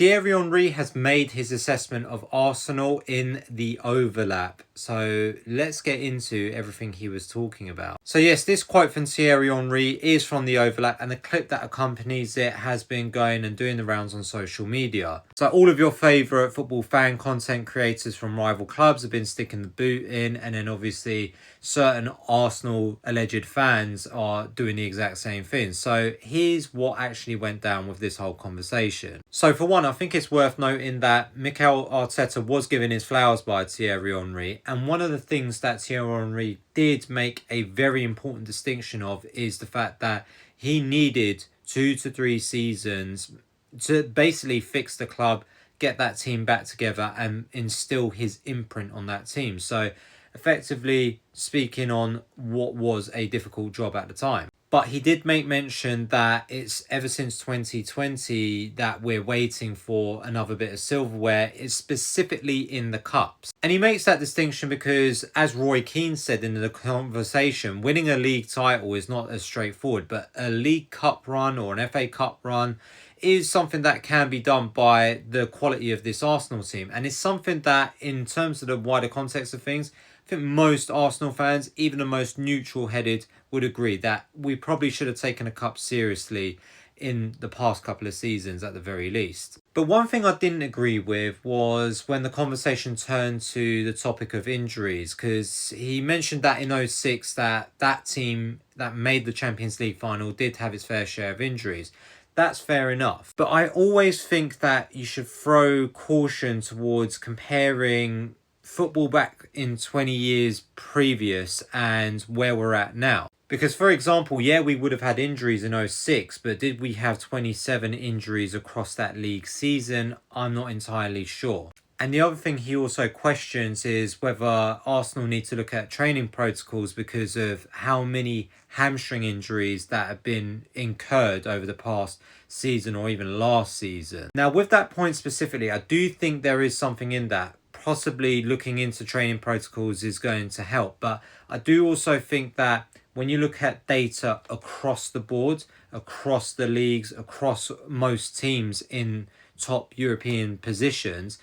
Thierry Henry has made his assessment of Arsenal in the overlap. So let's get into everything he was talking about. So yes, this quote from Thierry Henry is from the overlap, and the clip that accompanies it has been going and doing the rounds on social media. So all of your favourite football fan content creators from rival clubs have been sticking the boot in, and then obviously certain Arsenal alleged fans are doing the exact same thing. So here's what actually went down with this whole conversation. So for one, I think it's worth noting that Mikel Arteta was given his flowers by Thierry Henry, and one of the things that Thierry Henry did make a very important distinction of is the fact that he needed 2 to 3 seasons to basically fix the club, get that team back together and instill his imprint on that team. So effectively speaking on what was a difficult job at the time. But he did make mention that it's ever since 2020 that we're waiting for another bit of silverware, it's specifically in the cups. And he makes that distinction because, as Roy Keane said in the conversation, winning a league title is not as straightforward, but a League Cup run or an FA Cup run is something that can be done by the quality of this Arsenal team. And it's something that, in terms of the wider context of things, I think most Arsenal fans, even the most neutral-headed, would agree that we probably should have taken a cup seriously in the past couple of seasons at the very least. But one thing I didn't agree with was when the conversation turned to the topic of injuries, because he mentioned that in 06 that team that made the Champions League final did have its fair share of injuries. That's fair enough. But I always think that you should throw caution towards comparing football back in 20 years previous and where we're at now. Because, for example, yeah, we would have had injuries in 06, but did we have 27 injuries across that league season? I'm not entirely sure. And the other thing he also questions is whether Arsenal need to look at training protocols because of how many hamstring injuries that have been incurred over the past season or even last season. Now, with that point specifically, I do think there is something in that. Possibly looking into training protocols is going to help. But I do also think that when you look at data across the board, across the leagues, across most teams in top European positions,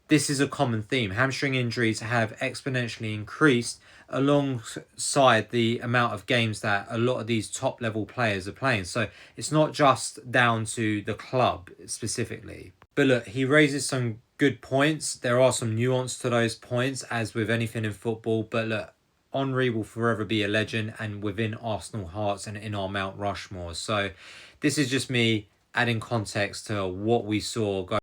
this is a common theme. Hamstring injuries have exponentially increased alongside the amount of games that a lot of these top level players are playing. So it's not just down to the club specifically. But look, he raises some good points. There are some nuance to those points, as with anything in football. But look, Henry will forever be a legend and within Arsenal hearts and in our Mount Rushmore. So this is just me adding context to what we saw go